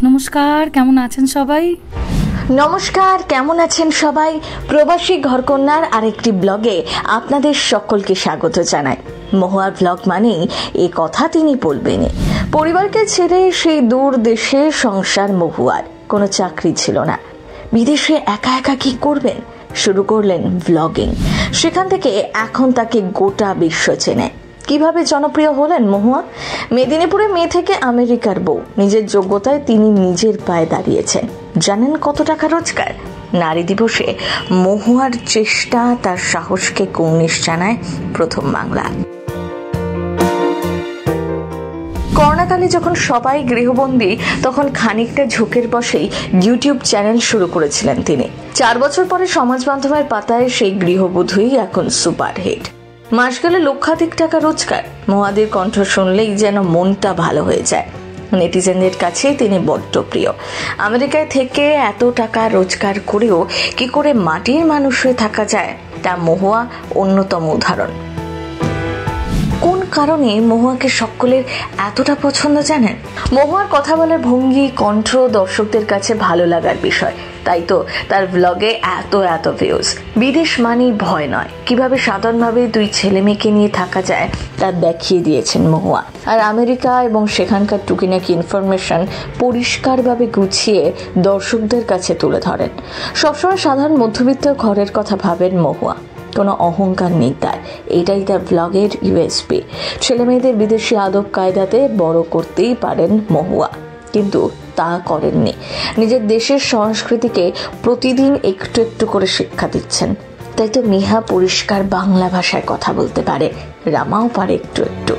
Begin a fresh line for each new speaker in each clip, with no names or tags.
নমস্কার, কেমন আছেন সবাই?
নমস্কার, কেমন আছেন সবাই? প্রবাসী ঘরকন্যার আরেকটি ব্লগে আপনাদের সকলকে স্বাগত জানাই। মহুয়ার ব্লগ মানেই এ কথা তিনি বলবেনই। পরিবারকে ছেড়ে সেই দূর দেশে সংসার মহুয়ার। কোনো চাকরি ছিল না। বিদেশে একা একা কি করবেন? শুরু করলেন ব্লগিং। সেখান থেকে এখন তাকে গোটা বিশ্ব চেনে। কিভাবে জনপ্রিয় হলেন মহুয়া? মেদিনীপুরে মেয়ে থেকে আমেরিকার বউ। নিজের যোগ্যতায় তিনি নিজের পায়ে দাঁড়িয়েছেন। জানেন কত টাকা রোজগার? নারী দিবসে মহুয়ার চেষ্টা তার সাহসকে কুর্নিশ জানায় প্রথম বাংলা। করোনাকালে যখন সবাই গৃহবন্দী, তখন খানিকটা ঝোঁকের বসেই ইউটিউব চ্যানেল শুরু করেছিলেন তিনি। 4 বছর পরে সমাজ মাধ্যমের পাতায় সেই গৃহবধূই এখন সুপারহিট। মাস গেলে লক্ষাধিক টাকা রোজগার। মহুয়াদের কণ্ঠ শুনলেই যেন মনটা ভালো হয়ে যায়। নেটিজেনদের কাছে তিনি বড্ড প্রিয়। আমেরিকায় থেকে এত টাকা রোজগার করেও কি করে মাটির মানুষ হয়ে থাকা যায়, তা মহুয়া অন্যতম উদাহরণ। কোন কারণে মহুয়াকে সকলের এতটা পছন্দ জানেন? মহুয়ার কথা বলার ভঙ্গি, কণ্ঠ দর্শকদের কাছে ভালো লাগার বিষয়। তাই তো তার ব্লগে এত ভিউজ। বিদেশ মানেই ভয় নয়, কিভাবে সাধারণভাবে 2 ছেলে মেয়েকে নিয়ে থাকা যায় তা দেখিয়ে দিয়েছেন মহুয়া। আর আমেরিকা এবং সেখানকার টুকিনাকি ইনফরমেশন পরিষ্কারভাবে গুছিয়ে দর্শকদের কাছে তুলে ধরেন। সবসময় সাধারণ মধ্যবিত্ত ঘরের কথা ভাবেন মহুয়া। কোনো অহংকার নেই তার। এটাই তার ব্লগের ইউএসপি। ছেলে মেয়েদের বিদেশি আদব কায়দাতে বড় করতেই পারেন মহুয়া, কিন্তু তা করেননি। নিজের দেশের সংস্কৃতিকে প্রতিদিন একটু একটু করে শিক্ষা দিচ্ছেন। তাই তো মিহা পরিষ্কার বাংলা ভাষায় কথা বলতে পারে, রামাও পারে একটু একটু।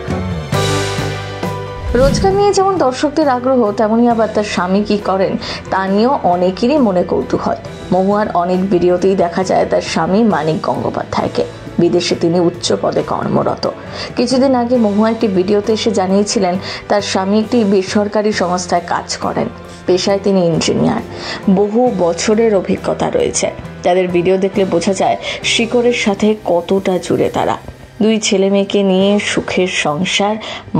রোজগার নিয়ে যেমন দর্শকদের আগ্রহ, তেমনি আবার তার স্বামী কি করেন তা নিয়েও অনেকেরই মনে কৌতূহল। মহুয়ার অনেক ভিডিওতেই দেখা যায় তার স্বামী মানিক গঙ্গোপাধ্যায়কে। বিদেশে তিনি উচ্চ পদে কর্মরত। কিছুদিন আগে মহুয়া একটি ভিডিওতে এসে জানিয়েছিলেন তার স্বামী একটি বেসরকারি সংস্থায় কাজ করেন। পেশায় তিনি ইঞ্জিনিয়ার। বহু বছরের অভিজ্ঞতা রয়েছে। তাদের ভিডিও দেখলে বোঝা যায় শিকড়ের সাথে কতটা জুড়ে তারা। 2 ছেলে মেয়েকে নিয়ে সুখের সংসার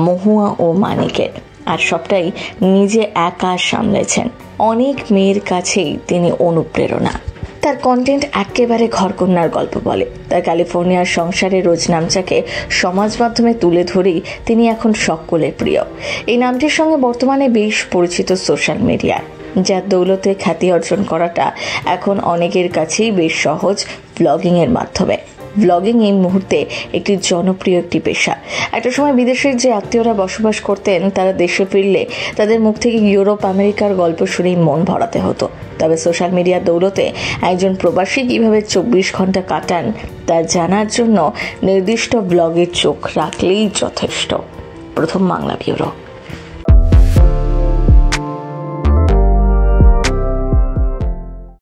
মহুয়া ও মানিকের। আর সবটাই নিজে একা সামলেছেন। অনেক মেয়ের কাছেই তিনি অনুপ্রেরণা। তার কন্টেন্ট একেবারে ঘরকন্যার গল্প বলে। তার ক্যালিফোর্নিয়ার সংসারে রোজ নামচাকে সমাজ মাধ্যমে তুলে ধরেই তিনি এখন সকলের প্রিয়। এই নামটির সঙ্গে বর্তমানে বেশ পরিচিত সোশ্যাল মিডিয়ায়, যার দৌলতে খ্যাতি অর্জন করাটা এখন অনেকের কাছেই বেশ সহজ ব্লগিংয়ের মাধ্যমে। ব্লগিং এই মুহূর্তে একটি জনপ্রিয় একটি পেশা। একটা সময় বিদেশের যে আত্মীয়রা বসবাস করতেন, তারা দেশে ফিরলে তাদের মুখ থেকে ইউরোপ আমেরিকার গল্প শুনেই মন ভরাতে হতো। তবে সোশ্যাল মিডিয়ার দৌলতে একজন প্রবাসী কিভাবে 24 ঘন্টা কাটান তা জানার জন্য নির্দিষ্ট ব্লগে চোখ রাখলেই যথেষ্ট। প্রথম বাংলা ব্যুরো।